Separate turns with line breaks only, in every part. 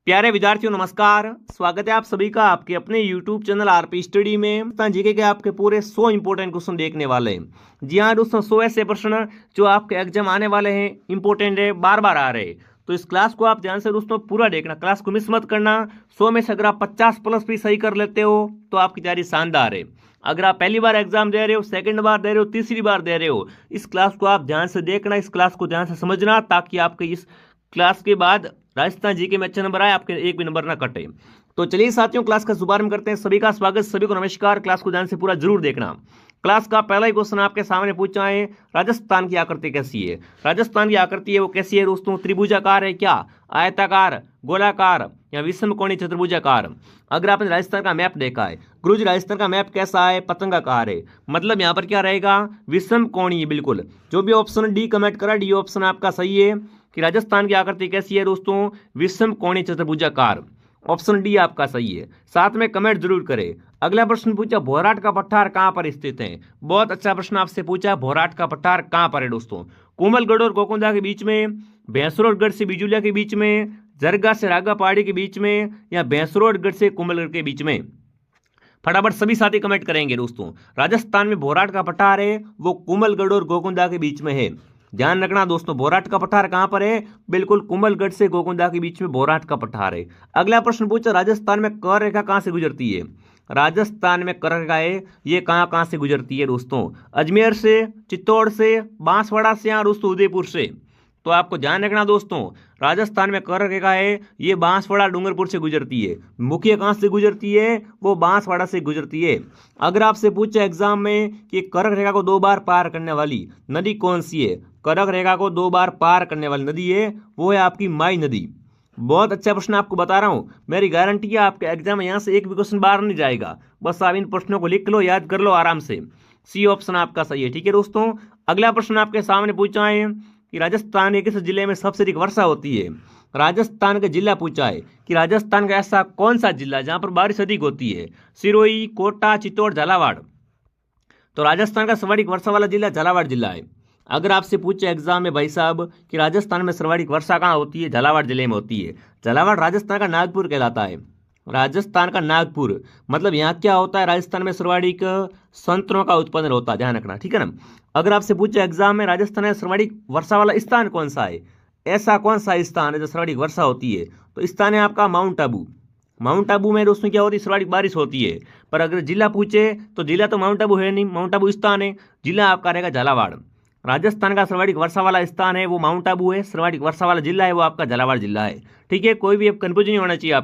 प्यारे विद्यार्थियों नमस्कार। स्वागत है आप सभी का आपके अपने YouTube चैनल आरपी स्टडी में। जीके के आपके पूरे 100 इंपॉर्टेंट क्वेश्चन देखने वाले हैं। जी हाँ दोस्तों, 100 ऐसे प्रश्न जो आपके एग्जाम आने वाले हैं, इंपॉर्टेंट है, बार बार आ रहे हैं। तो इस क्लास को आप ध्यान से दोस्तों पूरा देखना, क्लास को मिस मत करना। 100 में से अगर आप 50+ भी सही कर लेते हो तो आपकी तैयारी शानदार है। अगर आप पहली बार एग्जाम दे रहे हो, सेकंड बार दे रहे हो, तीसरी बार दे रहे हो, इस क्लास को आप ध्यान से देखना, इस क्लास को ध्यान से समझना, ताकि आपके इस क्लास के बाद राजस्थान जीके में अच्छे नंबर आए, आपके एक भी नंबर ना कटे। तो चलिए साथियों, क्लास का शुभारंभ करते हैं। सभी का स्वागत, सभी को नमस्कार। क्लास को ध्यान से पूरा जरूर देखना। क्लास का पहला ही क्वेश्चन आपके सामने पूछा है, राजस्थान की आकृति कैसी है। राजस्थान की आकृति है वो कैसी है दोस्तों? त्रिभुजाकार है क्या, आयताकार, गोलाकार या विषमकोणीय चतुर्भुजाकार? अगर आपने राजस्थान का मैप देखा है, गुरुजी राजस्थान का मैप कैसा है? पतंगाकार है। मतलब यहाँ पर क्या रहेगा? विषमकोणीय। बिल्कुल, जो भी ऑप्शन डी कमेंट करा, डी ऑप्शन आपका सही है कि राजस्थान की आकृति कैसी है दोस्तों? विषमकोणीय चतुर्भुजाकार। ऑप्शन डी आपका सही है। साथ में कमेंट जरूर करें। अगला प्रश्न पूछा, भोराट का पठार कहां पर स्थित है? बहुत अच्छा प्रश्न आपसे पूछा, भोराट का पठार कहां पर है दोस्तों? कोमलगढ़ और गोकुंदा के बीच में, भैंसरोडगढ़ से बिजुलिया के बीच में, जरगा से रागा पहाड़ी के बीच में, या भैंसरोडगढ़ से कोमलगढ़ के बीच में? फटाफट सभी साथी कमेंट करेंगे दोस्तों। राजस्थान में भोराट का पठार है वो कोमलगढ़ और गोकुंदा के बीच में है। ध्यान रखना दोस्तों, भोराट का पठार कहां पर है? बिल्कुल कोमलगढ़ से गोकुंदा के बीच में भोराट का पठार है। अगला प्रश्न पूछा, राजस्थान में कर रेखा कहां से गुजरती है? राजस्थान में कर रेखा है ये कहां से गुजरती है दोस्तों? अजमेर से, चित्तौड़ से, बांसवाड़ा से या दोस्तों उदयपुर से? तो आपको ध्यान रखना दोस्तों, राजस्थान में कर रेखा है ये बांसवाड़ा डूंगरपुर से गुजरती है। मुख्य कहां से गुजरती है? वो बांसवाड़ा से गुजरती है। अगर आपसे पूछे एग्जाम में कि कर्क रेखा को 2 बार पार करने वाली नदी कौन सी है? कर्क रेखा को 2 बार पार करने वाली नदी है वो है आपकी माई नदी। बहुत अच्छा प्रश्न आपको बता रहा हूं, मेरी गारंटी है आपके एग्जाम में यहां से एक भी क्वेश्चन बाहर नहीं जाएगा। बस आप इन प्रश्नों को लिख लो, याद कर लो आराम से। सी ऑप्शन आपका सही है। ठीक है दोस्तों, अगला प्रश्न आपके सामने पूछा है कि राजस्थान के किस जिले में सबसे अधिक वर्षा होती है? राजस्थान का जिला पूछा है कि राजस्थान का ऐसा कौन सा जिला जहां पर बारिश अधिक होती है? सिरोही, कोटा, चित्तौड़, झालावाड़? तो राजस्थान का सर्वाधिक वर्षा वाला जिला झालावाड़ जिला है। अगर आपसे पूछे एग्जाम में भाई साहब कि राजस्थान में सर्वाधिक वर्षा कहाँ होती है? झालावाड़ जिले में होती है। झालावाड़ राजस्थान का नागपुर कहलाता है। राजस्थान का नागपुर, मतलब यहाँ क्या होता है? राजस्थान में सर्वाधिक संतरों का उत्पादन होता है, ध्यान रखना। ठीक है ना। अगर आपसे पूछे एग्जाम में राजस्थान में सर्वाधिक वर्षा वाला स्थान कौन सा है, ऐसा कौन सा स्थान है जो सर्वाधिक वर्षा होती है? तो स्थान है आपका माउंट आबू। माउंट आबू में दोस्तों क्या होती है? सर्वाधिक बारिश होती है। पर अगर जिला पूछे तो जिला तो माउंट आबू है नहीं, माउंट आबू स्थान है, जिला आपका रहेगा झालावाड़। राजस्थान का सर्वाधिक वर्षा वाला स्थान है वो माउंट आबू है, सर्वाधिक वर्षा वाला जिला है वो आपका झालावाड़ जिला है। ठीक है, कोई भी कंफ्यूजन नहीं होना चाहिए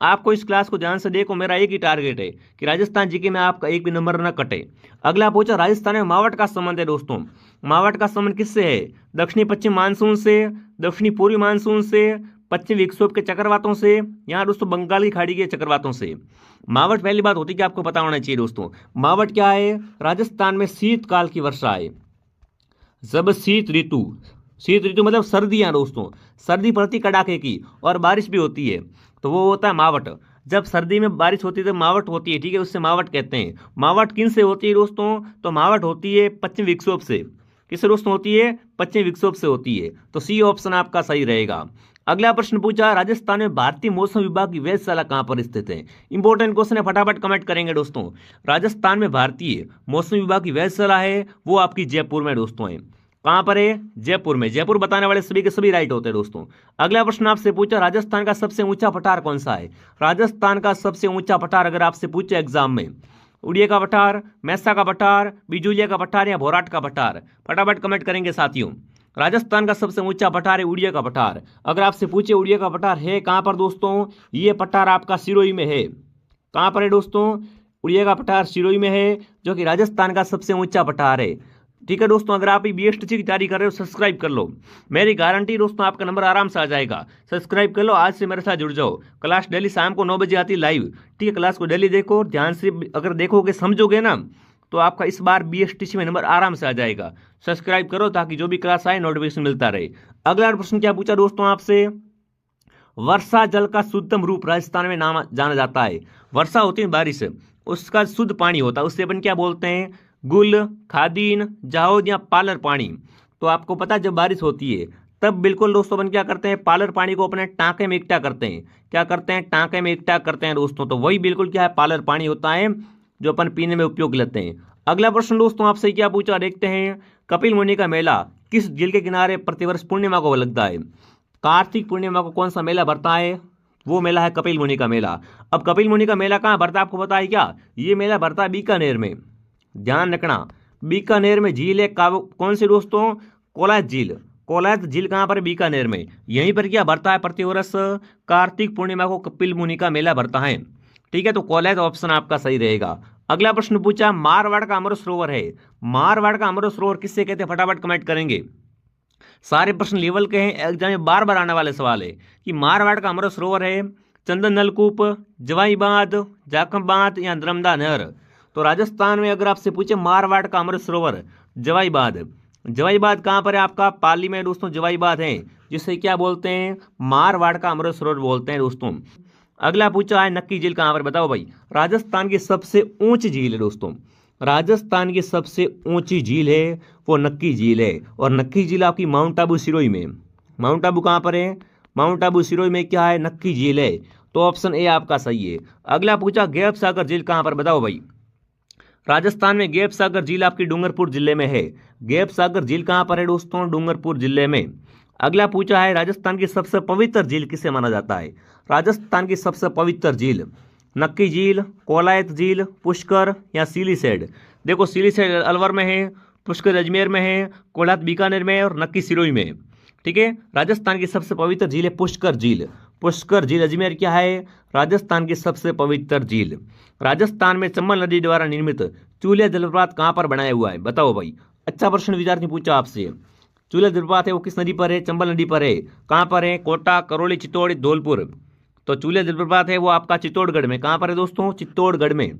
आपको इस क्लास को ध्यान से देखो। मेरा एक ही टारगेट है कि राजस्थान जीके में आपका एक भी नंबर न कटे। अगला पूछा, राजस्थान में मावट का संबंध है दोस्तों। मावट का संबंध किससे है? दक्षिणी पश्चिम मानसून से, दक्षिणी पूर्वी मानसून से, पश्चिम विक्षोभ के चक्रवातों से, यहाँ दोस्तों बंगाल की खाड़ी के चक्रवातों से। मावट पहली बात होती है कि आपको पता होना चाहिए दोस्तों, मावट क्या है? राजस्थान में शीतकाल की वर्षा है। जब शीत ऋतु मतलब सर्दियां दोस्तों, सर्दी पड़ती कड़ाके की और बारिश भी होती है तो वो होता है मावट। जब सर्दी में बारिश होती है तो मावट होती है। ठीक है, उससे मावट कहते हैं। मावट किन से होती है दोस्तों? तो मावट होती है पश्चिम विक्षोभ से। किससे दोस्तों होती है? पश्चिम विक्षोभ से होती है। तो सी ऑप्शन आपका सही रहेगा। अगला प्रश्न पूछा, राजस्थान में भारतीय मौसम विभाग की वेधशाला कहां पर स्थित है? इंपॉर्टेंट क्वेश्चन है, फटाफट कमेंट करेंगे दोस्तों। राजस्थान में भारतीय मौसम विभाग की वेधशाला है वो आपकी जयपुर में दोस्तों है। कहां पर है? जयपुर में। जयपुर बताने वाले सभी के सभी राइट होते हैं दोस्तों। अगला प्रश्न आपसे पूछा, राजस्थान का सबसे ऊंचा पठार कौन सा है? राजस्थान का सबसे ऊंचा पठार अगर आपसे पूछे एग्जाम में, उड़िया का पठार, मैसा का पठार, बिजुलिया का पठार या भोराट का पठार? फटाफट कमेंट करेंगे साथियों। राजस्थान का सबसे ऊंचा पठार है उड़िया का पठार। अगर आपसे पूछे उड़िया का पठार है कहां पर दोस्तों? ये पठार आपका सिरोही में है। कहां पर है दोस्तों? उड़िया का पठार सिरोही में है, जो कि राजस्थान का सबसे ऊंचा पठार है। ठीक है दोस्तों, अगर आप BSTC की तैयारी कर रहे हो सब्सक्राइब कर लो, मेरी गारंटी दोस्तों आपका नंबर आराम से आ जाएगा। सब्सक्राइब कर लो, आज से मेरे साथ जुड़ जाओ। क्लास डेली शाम को 9 बजे आती है लाइव। ठीक है, क्लास को डेली देखो, ध्यान से अगर देखोगे समझोगे ना तो आपका इस बार BSTC में नंबर आराम से आ जाएगा। सब्सक्राइब करो ताकि जो भी क्लास आए नोटिफिकेशन मिलता रहे। अगला प्रश्न क्या पूछा दोस्तों आपसे, वर्षा जल का शुद्धतम रूप राजस्थान में नाम जाना जाता है। वर्षा होती है बारिश, उसका शुद्ध पानी होता है, उससे अपन क्या बोलते हैं? गुल, खादीन, जाहोद या पालर पानी। तो आपको पता है जब बारिश होती है तब बिल्कुल दोस्तों अपन क्या करते हैं, पालर पानी को अपने टांके में इकट्ठा करते हैं। क्या करते हैं, टांके में इकट्ठा करते हैं दोस्तों। तो वही बिल्कुल क्या है, पालर पानी होता है जो अपन पीने में उपयोग लेते हैं। अगला प्रश्न दोस्तों आपसे क्या पूछा, देखते हैं। कपिल मुनि का मेला किस झील के किनारे प्रतिवर्ष पूर्णिमा को लगता है? कार्तिक पूर्णिमा को कौन सा मेला भरता है? वो मेला है कपिल मुनि का मेला। अब कपिल मुनि का मेला कहाँ भरता है, आपको पता है क्या? ये मेला भरता है बीकानेर में। ध्यान रखना, बीकानेर में झील है कौन सी दोस्तों? कोलायत झील। कोलायत झील कहाँ पर? बीकानेर में। यहीं पर क्या भरता है प्रतिवर्ष? कार्तिक पूर्णिमा को कपिल मुनि का मेला भरता है। ठीक है, तो कोलायत ऑप्शन आपका सही रहेगा। अगला प्रश्न पूछा, मारवाड़ का अमृत सरोवर है। मारवाड़ का अमृत सरोवर किससे कहते हैं? फटाफट कमेंट करेंगे। सारे प्रश्न लेवल के हैं, एग्जाम में बार बार आने वाले सवाल है कि मारवाड़ का अमृत सरोवर है चंदन नलकूप, जवाई बांध, जाखम बांध या नर्मदा नहर। तो राजस्थान में अगर आपसे पूछे मारवाड़ का अमृत सरोवर, जवाई बांध। जवाई बांध कहाँ पर है आपका? पाली में दोस्तों जवाई बांध है, जिसे क्या बोलते हैं? मारवाड़ का अमृत सरोवर बोलते हैं दोस्तों। अगला पूछा है नक्की झील कहाँ पर? बताओ भाई। राजस्थान की सबसे ऊंची झील है दोस्तों। राजस्थान की सबसे ऊंची झील है वो नक्की झील है, और नक्की झील आपकी माउंट आबू सिरोही में। माउंट आबू कहाँ पर है? माउंट आबू सिरोही में क्या है? नक्की झील है। तो ऑप्शन ए आपका सही है। अगला पूछा गैप सागर झील कहाँ पर? बताओ भाई। राजस्थान में गैप सागर झील आपकी डूंगरपुर जिले में है। गैप सागर झील कहाँ पर है दोस्तों? डूंगरपुर जिले में। अगला पूछा है राजस्थान की सबसे पवित्र झील किसे माना जाता है? राजस्थान की सबसे पवित्र झील, नक्की झील, कोलायत झील, पुष्कर या सिलीसेड। देखो सिलीसेड अलवर में है, पुष्कर अजमेर में है, कोलायत बीकानेर में है और नक्की सिरोही में। ठीक है, राजस्थान की सबसे पवित्र झील है पुष्कर झील। पुष्कर झील अजमेर क्या है? राजस्थान की सबसे पवित्र झील। राजस्थान में चंबल नदी द्वारा निर्मित चूलिया जलप्रपात कहाँ पर बनाया हुआ है? बताओ भाई। अच्छा प्रश्न विद्यार्थी पूछा आपसे। चूलिया जलप्रपात है वो किस नदी पर है? चंबल नदी पर है। कहाँ पर है? कोटा, करौली, चित्तौड़, धौलपुर। तो चूलिया जलप्रपात है वो आपका चित्तौड़गढ़ में। कहाँ पर है दोस्तों? चित्तौड़गढ़ में।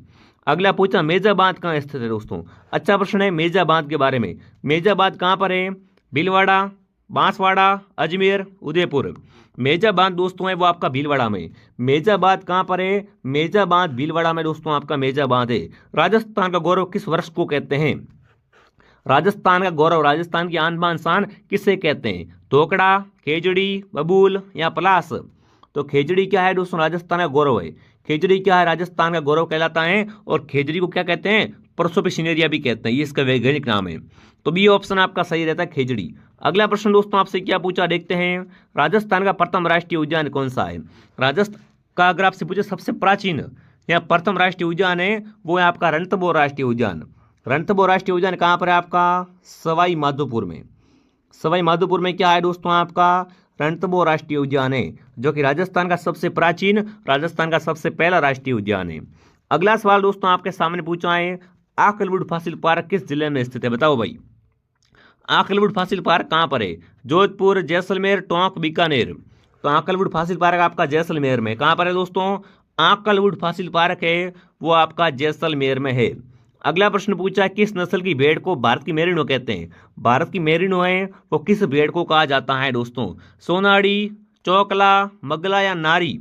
अगला पूछा मेजा बांध कहाँ स्थित है दोस्तों? अच्छा प्रश्न है मेजा बांध के बारे में। मेजा बांध कहाँ पर है? भीलवाड़ा, बांसवाड़ा, अजमेर, उदयपुर। मेजा बांध दोस्तों है वो आपका भीलवाड़ा में। मेजा बांध कहाँ पर है? मेजा बांध भीलवाड़ा में दोस्तों आपका मेजा बांध है। राजस्थान का गौरव किस वर्ष को कहते हैं? राजस्थान का गौरव, राजस्थान की आन बान शान किसे कहते हैं? धोकड़ा, खेजड़ी, बबूल या पलास। तो खेजड़ी क्या है दोस्तों? राजस्थान का गौरव है। खेजड़ी क्या है? राजस्थान का गौरव कहलाता है। और खेजड़ी को क्या कहते हैं? परसों पे सिनेरिया भी कहते हैं, ये इसका वैज्ञानिक नाम है। तो बी ऑप्शन आपका सही रहता है, खेजड़ी। अगला प्रश्न दोस्तों आपसे क्या पूछा, देखते हैं। राजस्थान का प्रथम राष्ट्रीय उद्यान कौन सा है? राजस्थान का अगर आपसे पूछे सबसे प्राचीन या प्रथम राष्ट्रीय उद्यान है वो है आपका रणथंभौर राष्ट्रीय उद्यान। रणथंभौर राष्ट्रीय उद्यान कहाँ पर है आपका? सवाई माधोपुर में। सवाई माधोपुर में क्या है दोस्तों आपका? रणथंभौर राष्ट्रीय उद्यान है, जो कि राजस्थान का सबसे प्राचीन, राजस्थान का सबसे पहला राष्ट्रीय उद्यान है। अगला सवाल दोस्तों आपके सामने पूछा है, आकलवुड फॉसिल पार्क किस जिले में स्थित है? बताओ भाई। आकलवुड फॉसिल पार्क कहाँ पर है? जोधपुर, जैसलमेर, टोंक, बीकानेर। तो आकलवुड फॉसिल पार्क आपका जैसलमेर में। कहाँ पर है दोस्तों? आकलवुड फॉसिल पार्क है वो आपका जैसलमेर में है। अगला प्रश्न पूछा है, किस नस्ल की भेड़ को भारत की मेरिनो कहते हैं? भारत की मेरिनो है वो किस भेड़ को कहा जाता है दोस्तों? सोनाड़ी, चौकला, मगला या नारी।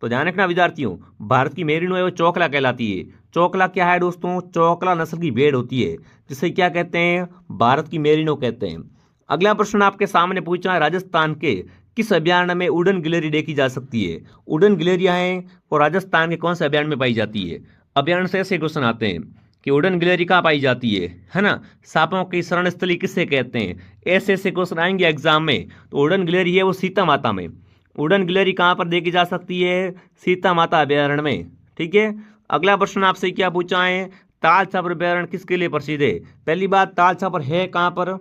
तो ध्यान रखना विद्यार्थियों, भारत की मेरिनो है वो चौकला कहलाती है। चौकला क्या है दोस्तों? चौकला नस्ल की भेड़ होती है, जिसे क्या कहते हैं? भारत की मेरिनो कहते हैं। अगला प्रश्न आपके सामने पूछा है, राजस्थान के किस अभयारण्य में उड़न गिलहरी देखी जा सकती है? उड़न गिलहरियां हैं वो राजस्थान के कौन से अभयारण्य में पाई जाती है? अभयारण्य से ऐसे क्वेश्चन आते हैं कि उड़न गिलहरी कहाँ पाई जाती है ना? सांपों की शरण स्थली किसे कहते हैं? ऐसे ऐसे क्वेश्चन आएंगे एग्जाम में। तो उड़न गिलहरी है वो सीता माता में। उड़न गिलहरी कहाँ पर देखी जा सकती है? सीता माता अभयारण्य में। ठीक है, अगला प्रश्न आपसे क्या पूछा है, ताल छापर अभयारण्य किसके लिए प्रसिद्ध है? पहली बात, ताल छापर है कहाँ पर?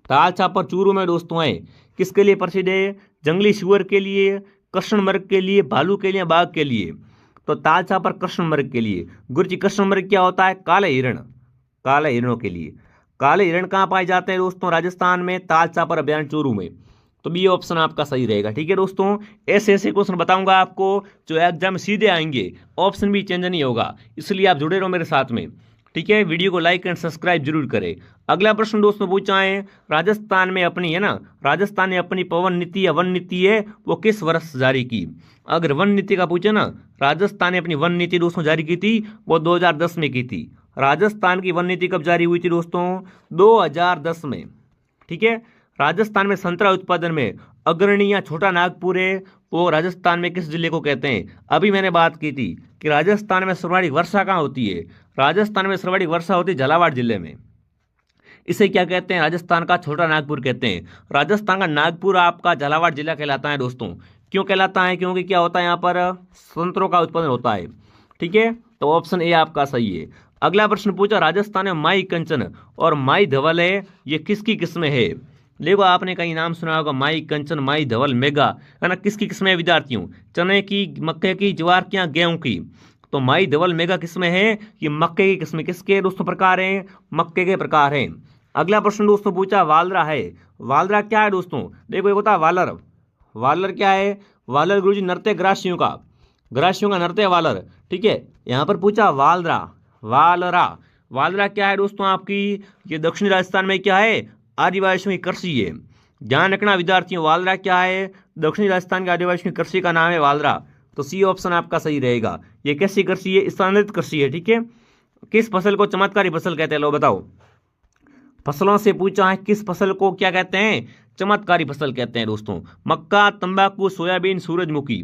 ताल छापर चूरू में दोस्तों है। किसके लिए प्रसिद्ध है? जंगली सुअर के लिए, कृष्णमृग के लिए, भालू के लिए, बाघ के लिए। तो ताल छापर कृष्णमृग के लिए। गुरुजी कृष्णमृग क्या होता है? काले हिरण, काले हिरणों के लिए। काले हिरण कहाँ पाए जाते हैं दोस्तों? राजस्थान में, ताल छापर अभयारण्य चूरू में। तो बी ऑप्शन आपका सही रहेगा। ठीक है दोस्तों, ऐसे ऐसे क्वेश्चन बताऊंगा आपको जो एग्जाम सीधे आएंगे, ऑप्शन भी चेंज नहीं होगा, इसलिए आप जुड़े रहो मेरे साथ में। ठीक है, वीडियो को लाइक एंड सब्सक्राइब जरूर करें। अगला प्रश्न दोस्तों पूछा है, राजस्थान में अपनी है ना, राजस्थान ने अपनी पवन नीति या वन नीति है वो किस वर्ष जारी की? अगर वन नीति का पूछे ना, राजस्थान ने अपनी वन नीति दोस्तों जारी की थी वो 2010 में की थी। राजस्थान की वन नीति कब जारी हुई थी दोस्तों? 2010 में। ठीक है, राजस्थान में संतरा उत्पादन में अग्रणी या छोटा नागपुर है, वो राजस्थान में किस जिले को कहते हैं? अभी मैंने बात की थी कि राजस्थान में सर्वाधिक वर्षा कहाँ होती है? राजस्थान में सर्वाधिक वर्षा होती है झालावाड़ जिले में। इसे क्या कहते हैं? राजस्थान का छोटा नागपुर कहते हैं। राजस्थान का नागपुर आपका झालावाड़ जिला कहलाता है दोस्तों। क्यों कहलाता है? क्योंकि क्या होता है यहाँ पर संतरों का उत्पादन होता है। ठीक है, तो ऑप्शन ए आपका सही है। अगला प्रश्न पूछा, राजस्थान में माई कंचन और माई धवल है, ये किसकी किस्में है? देखो आपने कहीं नाम सुना होगा, माई कंचन, माई धवल, मेगा, है ना। किसकी किस्में विद्यार्थियों? चने की, मक्के की, ज्वार की या गेहूं की? तो माई धवल मेगा किस्में है, ये मक्के की किस्में। किसके दोस्तों प्रकार हैं? मक्के के प्रकार हैं। अगला प्रश्न दोस्तों पूछा, वालरा है। वालरा क्या है दोस्तों? देखो एक होता है वालर। वालर क्या है? वालर गुरुजी नृत्य ग्रासियों का नृत्य वालर। ठीक है, यहाँ पर पूछा वालरा, वालरा। वालरा क्या है दोस्तों आपकी? ये दक्षिणी राजस्थान में क्या है? आदिवासियों की कृषि है। ध्यान रखना विद्यार्थियों, वालरा क्या है? दक्षिणी राजस्थान के आदिवासियों की कृषि का नाम है वालरा। तो सी ऑप्शन आपका सही रहेगा। ये कैसी कृषि है? स्थानांतरित कृषि है। ठीक है, किस फसल को चमत्कारी फसल कहते हैं? लो बताओ। फसलों से पूछा है, किस फसल को क्या कहते हैं? चमत्कारी फसल कहते हैं दोस्तों। मक्का, तंबाकू, सोयाबीन, सूरजमुखी।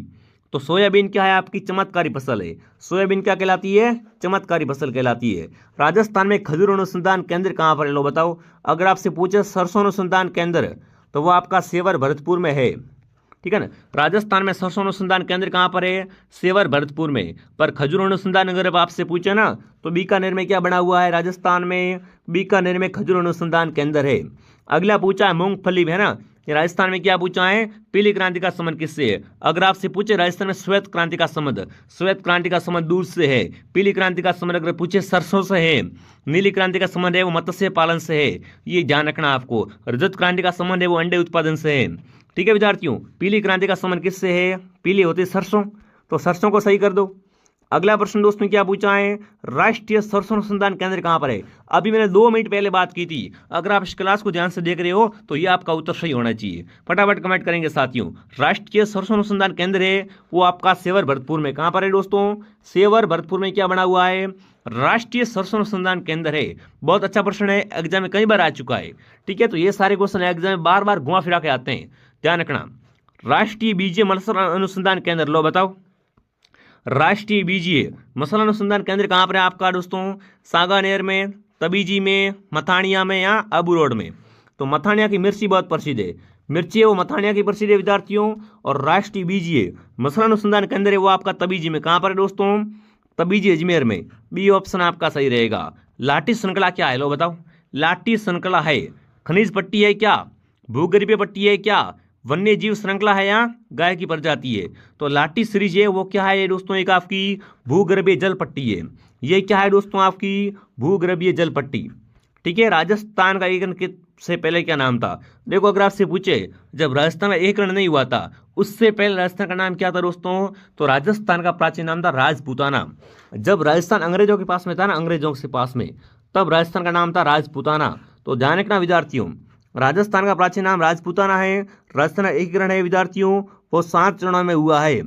तो सोयाबीन क्या है? आपकी चमत्कारी फसल है। सोयाबीन क्या कहलाती है? चमत्कारी फसल कहलाती है। राजस्थान में खजूर अनुसंधान केंद्र कहाँ पर है? लो बताओ। अगर आपसे पूछे सरसों अनुसंधान केंद्र, तो वो आपका सेवर भरतपुर में है। ठीक है ना। राजस्थान में सरसों अनुसंधान केंद्र कहाँ पर है? सेवर भरतपुर में। पर खजूर अनुसंधान अगर आपसे पूछे ना, तो बीकानेर में क्या बना हुआ है? राजस्थान में बीकानेर में खजूर अनुसंधान केंद्र है। अगला पूछा है मूंगफली, है ना। राजस्थान में क्या पूछा है? पीली क्रांति का संबंध किससे है? अगर आपसे पूछे राजस्थान में श्वेत क्रांति का संबंध, श्वेत क्रांति का संबंध दूध से है। पीली क्रांति का संबंध अगर पूछे सरसों से है। नीली क्रांति का संबंध है वो मत्स्य पालन से है, ये ध्यान रखना आपको। रजत क्रांति का संबंध है वो अंडे उत्पादन से है। ठीक है विद्यार्थियों, पीली क्रांति का संबंध किससे है? पीली होती है सरसों, तो सरसों को सही कर दो। अगला प्रश्न दोस्तों क्या पूछा है? राष्ट्रीय सरसों अनुसंधान केंद्र कहाँ पर है? अभी मैंने 2 मिनट पहले बात की थी। अगर आप इस क्लास को ध्यान से देख रहे हो तो ये आपका उत्तर सही होना चाहिए। फटाफट कमेंट करेंगे साथियों। राष्ट्रीय सरसों अनुसंधान केंद्र है वो आपका सेवर भरतपुर में। कहाँ पर है दोस्तों? सेवर भरतपुर में क्या बना हुआ है? राष्ट्रीय सरसों अनुसंधान केंद्र है। बहुत अच्छा प्रश्न है, एग्जाम में कई बार आ चुका है। ठीक है, तो ये सारे क्वेश्चन एग्जाम में बार बार घुमा फिरा के आते हैं, ध्यान रखना। राष्ट्रीय बीजीय मत्स्य अनुसंधान केंद्र, लो बताओ। राष्ट्रीय बीजीय मसाला अनुसंधान केंद्र कहाँ पर है आपका दोस्तों? सांगानेर में, तबीजी में, मथानिया में या अबू रोड में? तो मथानिया की मिर्ची बहुत प्रसिद्ध है, मिर्ची है वो मथानिया की प्रसिद्ध है विद्यार्थियों। और राष्ट्रीय बीजीय मसाला अनुसंधान केंद्र है वो आपका तबीजी में। कहाँ पर है दोस्तों? तबीजी अजमेर में। बी ऑप्शन आपका सही रहेगा। लाठी श्रृंखला क्या है? लो बताओ। लाठी श्रृंखला है खनिज पट्टी है क्या? भूगर्भीय पट्टी है क्या? वन्य जीव श्रृंखला है या गाय की प्रजाति है? तो लाठी सीरीज है वो क्या है दोस्तों? एक आपकी भूगर्भीय जल पट्टी है। ये क्या है दोस्तों? आपकी भूगर्भीय जल पट्टी। ठीक है, राजस्थान का एकीकरण से पहले क्या नाम था? देखो अगर आपसे पूछे जब राजस्थान का एकीकरण नहीं हुआ था उससे पहले राजस्थान का नाम क्या था दोस्तों? तो राजस्थान का प्राचीन नाम था राजपूताना। जब राजस्थान अंग्रेजों के पास में था ना, अंग्रेजों के पास में, तब राजस्थान का नाम था राजपूताना। तो ध्यान रखना विद्यार्थियों, राजस्थान का प्राचीन नाम राजपूताना है। राजस्थान एकीकरण है विद्यार्थियों वो 7 चरणों में हुआ है।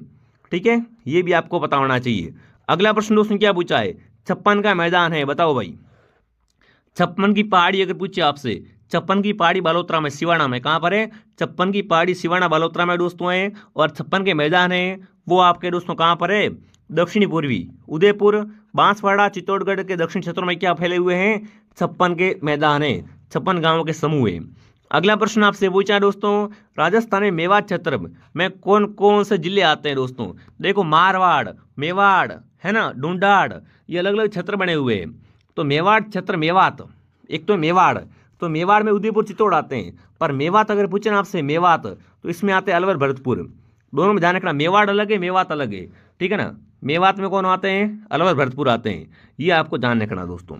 ठीक है, ये भी आपको पता होना चाहिए। अगला प्रश्न दोस्तों क्या पूछा है? 56 का मैदान है, बताओ भाई। 56 की पहाड़ी अगर पूछे आपसे, 56 की पहाड़ी बालोतरा में, सिवाना में। कहाँ पर है? 56 की पहाड़ी सिवाना बालोतरा में दोस्तों है। और 56 के मैदान है वो आपके दोस्तों कहाँ पर है? दक्षिणी पूर्वी उदयपुर, बांसवाड़ा, चित्तौड़गढ़ के दक्षिण क्षेत्रों में क्या फैले हुए हैं? 56 के मैदान है, 56 गांवों के समूह है। अगला प्रश्न आपसे पूछा है दोस्तों, राजस्थान में मेवाड़ क्षेत्र में कौन कौन से जिले आते हैं दोस्तों? देखो मारवाड़, मेवाड़, है ना, ढूंढाड़, ये अलग अलग क्षेत्र बने हुए हैं। तो मेवाड़ क्षेत्र, मेवात, एक तो मेवाड़, तो मेवाड़ में उदयपुर चित्तौड़ आते हैं। पर मेवात अगर पूछे ना आपसे मेवात, तो इसमें आते हैं अलवर भरतपुर। दोनों में ध्यान रखना, मेवाड़ अलग है, मेवात अलग है। ठीक है ना, मेवात में कौन आते हैं? अलवर भरतपुर आते हैं, ये आपको ध्यान रखना दोस्तों।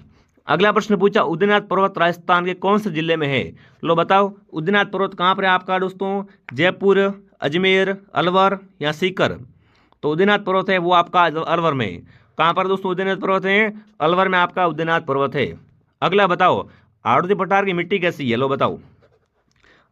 अगला प्रश्न पूछा, उदयनाथ पर्वत राजस्थान के कौन से जिले में है? लो बताओ, उदयनाथ पर्वत कहाँ पर है आपका दोस्तों? जयपुर, अजमेर, अलवर या सीकर? तो उदयनाथ पर्वत है वो आपका अलवर में। कहाँ पर दोस्तों उदयनाथ पर्वत है? अलवर में आपका उदयनाथ पर्वत है। अगला बताओ, आड़ोती पठार की मिट्टी कैसी है? लो बताओ।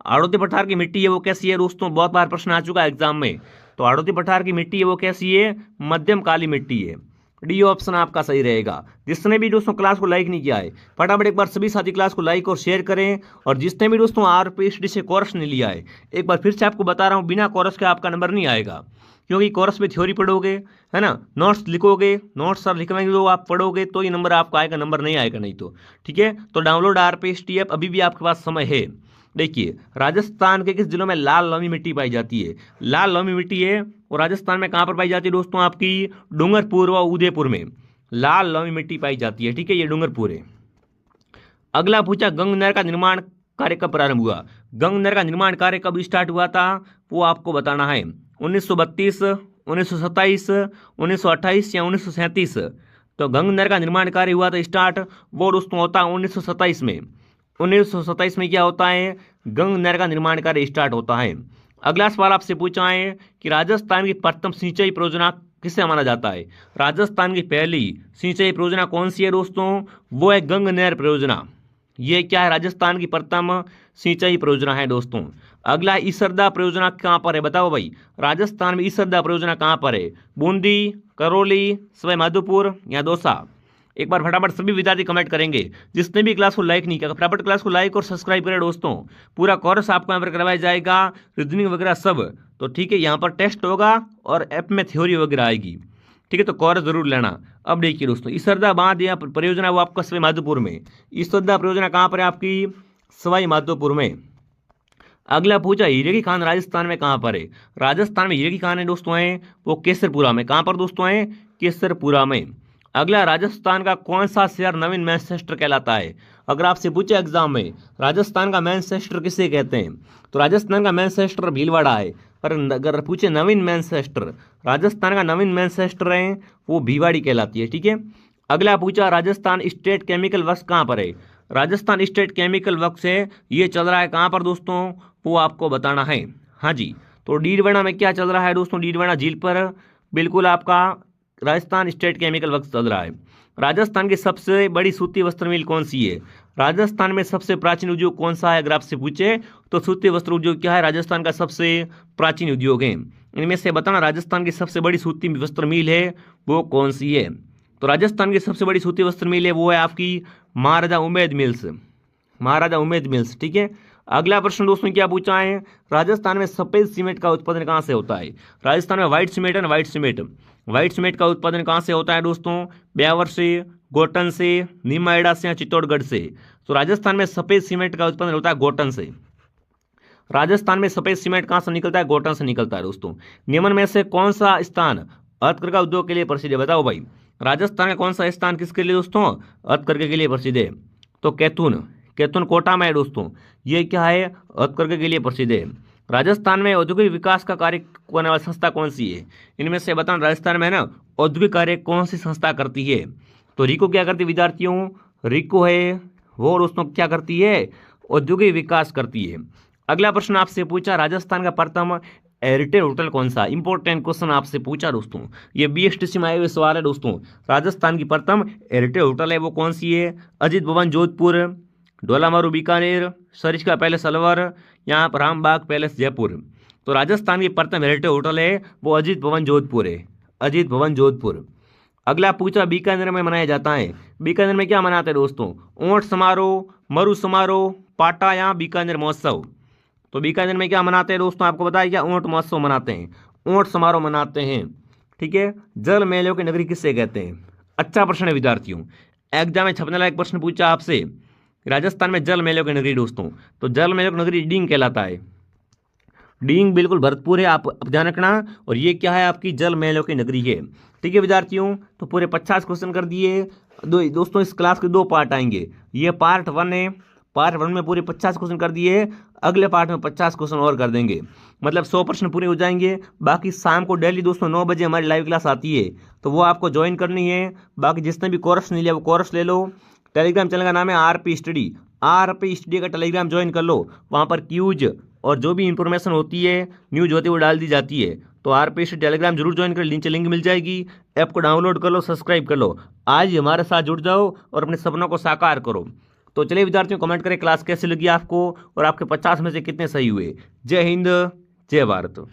आड़ोती पठार की मिट्टी है वो कैसी है दोस्तों? बहुत बार प्रश्न आ चुका है एग्जाम में। तो आड़ोती पठार की मिट्टी है वो कैसी है? मध्यम काली मिट्टी है। डी ऑप्शन आपका सही रहेगा। जिसने भी दोस्तों क्लास को लाइक नहीं किया है, फटाफट एक बार सभी साथी क्लास को लाइक और शेयर करें। और जिसने भी दोस्तों आरपीएसटी से कोर्स नहीं लिया है, एक बार फिर से आपको बता रहा हूँ, बिना कोर्स के आपका नंबर नहीं आएगा, क्योंकि कोर्स में थ्योरी पढ़ोगे, है ना, नोट्स लिखोगे, नोट्स सर लिखवाएंगे तो आप पढ़ोगे तो ये नंबर आपका आएगा, नंबर नहीं आएगा नहीं तो। ठीक है, तो डाउनलोड आरपीएसटी ऐप, अभी भी आपके पास समय है। देखिए, राजस्थान के किस जिलों में लाल लोमी मिट्टी पाई जाती है? लाल लोमी मिट्टी है वो राजस्थान में कहाँ पर पाई जाती है दोस्तों? आपकी डूंगरपुर व उदयपुर में लाल लोमी मिट्टी पाई जाती है। ठीक है, ये डूंगरपुर है। अगला पूछा, गंग नहर का निर्माण कार्य कब प्रारंभ हुआ? गंग नहर का निर्माण कार्य कब स्टार्ट हुआ था वो आपको बताना है। 1932, 1927, 1928 या 1937? तो गंग नहर का निर्माण कार्य हुआ था स्टार्ट, वो दोस्तों होता है 1927 में। 1927 में क्या होता है? गंग नहर का निर्माण कार्य स्टार्ट होता है। अगला सवाल आपसे पूछा है कि राजस्थान की प्रथम सिंचाई परियोजना किसे माना जाता है? राजस्थान की पहली सिंचाई परियोजना कौन सी है दोस्तों? वो है गंग नहर परियोजना। ये क्या है? राजस्थान की प्रथम सिंचाई परियोजना है दोस्तों। अगला, ईसरदा परियोजना कहाँ पर है? बताओ भाई, राजस्थान में ईसरदा परियोजना कहाँ पर है? बूंदी, करौली, सवाई माधोपुर या दौसा? एक बार फटाफट सभी विद्यार्थी कमेंट करेंगे। जिसने भी क्लास को लाइक नहीं किया, फटाफट क्लास को लाइक और सब्सक्राइब करें दोस्तों। पूरा कोर्स आपको यहाँ पर करवाया जाएगा, रीजनिंग वगैरह सब। तो ठीक है, यहाँ पर टेस्ट होगा और ऐप में थ्योरी वगैरह आएगी। ठीक है, तो कोर्स जरूर लेना। अब देखिए दोस्तों, ईसरदा बांध या परियोजना वो आपका सवाई माधोपुर में। ईसरदा परियोजना कहाँ पर है? आपकी सवाई माधोपुर में। अगला पूछा, हीरे की खान राजस्थान में कहाँ पर है? राजस्थान में हीरे की खान है दोस्तों है वो केसरपुरा में। कहाँ पर दोस्तों है? केसरपुरा में। अगला, राजस्थान का कौन सा शहर नवीन मैनचेस्टर कहलाता है? अगर आपसे पूछे एग्जाम में राजस्थान का मैनचेस्टर किसे कहते हैं, तो राजस्थान का मैनचेस्टर भीलवाड़ा है। पर अगर पूछे नवीन मैनचेस्टर, राजस्थान का नवीन मैनचेस्टर है वो भिवाड़ी कहलाती है। ठीक है। अगला पूछा, राजस्थान स्टेट केमिकल वर्क्स कहाँ पर है? राजस्थान स्टेट केमिकल वर्क्स है, ये चल रहा है कहाँ पर दोस्तों? वो आपको बताना है। हाँ जी, तो डीडवाना में क्या चल रहा है दोस्तों? डीडवाना झील पर बिल्कुल आपका राजस्थान स्टेट केमिकल वर्क्स चल रहा है। राजस्थान की सबसे बड़ी सूती वस्त्र मिल कौन सी है? राजस्थान में सबसे प्राचीन उद्योग कौन सा है? अगर आपसे पूछे तो सूती वस्त्र उद्योग क्या है? राजस्थान का सबसे प्राचीन उद्योग है। इनमें से बताना, राजस्थान की सबसे बड़ी सूती वस्त्र मिल है वो कौन सी है? तो राजस्थान की सबसे बड़ी सूती वस्त्र मिल है वो है आपकी महाराजा उमेद मिल्स। महाराजा उमेद मिल्स। ठीक है। अगला प्रश्न दोस्तों क्या पूछा है? राजस्थान में सफेद सीमेंट का उत्पादन कहाँ से होता है? राजस्थान में व्हाइट सीमेंट है ना, व्हाइट सीमेंट। व्हाइट सीमेंट का उत्पादन कहाँ से होता है दोस्तों? ब्यावर से, गोटन से, नीमाएड़ा से या चित्तौड़गढ़ से? तो राजस्थान में सफेद सीमेंट का उत्पादन होता है गोटन से। राजस्थान में सफेद सीमेंट कहाँ से निकलता है? गोटन से निकलता है दोस्तों। निम्न में से कौन सा स्थान हथकरघा उद्योग के लिए प्रसिद्ध है? बताओ भाई, राजस्थान का कौन सा स्थान किसके लिए दोस्तों? हथकरघे के लिए प्रसिद्ध है। तो कैथून, कैथून कोटा में है दोस्तों। ये क्या है? हथकरघे के लिए प्रसिद्ध है। राजस्थान में औद्योगिक विकास का कार्य करने वाली संस्था कौन सी है? इनमें से बताना, राजस्थान में है ना औद्योगिक कार्य कौन सी संस्था करती है? तो रिको क्या करती है विद्यार्थियों? रिको है वो दोस्तों क्या करती है? औद्योगिक विकास करती है। अगला प्रश्न आपसे पूछा, राजस्थान का प्रथम हेरिटेज होटल कौन सा? इंपॉर्टेंट क्वेश्चन आपसे पूछा दोस्तों, ये बीएसटीसी में आए हुए सवाल है दोस्तों। राजस्थान की प्रथम हेरिटेज होटल है वो कौन सी है? अजीत भवन जोधपुर, ढोलामारू बीकानेर, सरिस्का पैलेस अलवर, यहाँ पर रामबाग पैलेस जयपुर? तो राजस्थान की प्रथम हेरिटेज होटल है वो अजीत भवन जोधपुर है। अजीत भवन जोधपुर। अगला पूछा, बीकानेर में मनाया जाता है। बीकानेर में क्या मनाते हैं दोस्तों? ऊंट समारोह, मरु समारोह, पाटा या बीकानेर महोत्सव? तो बीकानेर में क्या मनाते हैं दोस्तों? आपको बताया क्या? ऊंट महोत्सव मनाते हैं, ऊंट समारोह मनाते हैं। ठीक है। जल मेलों की नगरी किससे कहते हैं? अच्छा प्रश्न है विद्यार्थियों, एग्जाम में छपने वाला एक प्रश्न पूछा आपसे, राजस्थान में जल मेलों की नगरी दोस्तों। तो जल मेलों की नगरी डींग कहलाता है। डींग बिल्कुल भरतपुर है, आप ध्यान रखना। और ये क्या है? आपकी जल मेलों की नगरी है। ठीक है विद्यार्थियों, तो पूरे 50 क्वेश्चन कर दिए दोस्तों। इस क्लास के 2 पार्ट आएंगे, ये पार्ट 1 है। पार्ट 1 में पूरे 50 क्वेश्चन कर दिए, अगले पार्ट में 50 क्वेश्चन और कर देंगे, मतलब 100 प्रश्न पूरे हो जाएंगे। बाकी शाम को डेली दोस्तों 9 बजे हमारी लाइव क्लास आती है, तो वो आपको ज्वाइन करनी है। बाकी जिसने भी कोर्स नहीं लिया वो कोर्स ले लो। टेलीग्राम चैनल का नाम है आरपी स्टडी। आरपी स्टडी का टेलीग्राम ज्वाइन कर लो, वहाँ पर क्यूज और जो भी इंफॉर्मेशन होती है, न्यूज होती है, वो डाल दी जाती है। तो आरपी स्टडी टेलीग्राम जरूर ज्वाइन कर, नीचे लिंक मिल जाएगी। ऐप को डाउनलोड कर लो, सब्सक्राइब कर लो। आज हमारे साथ जुड़ जाओ और अपने सपनों को साकार करो। तो चलिए विद्यार्थियों, कमेंट करें क्लास कैसी लगी आपको और आपके 50 में से कितने सही हुए। जय हिंद, जय भारत।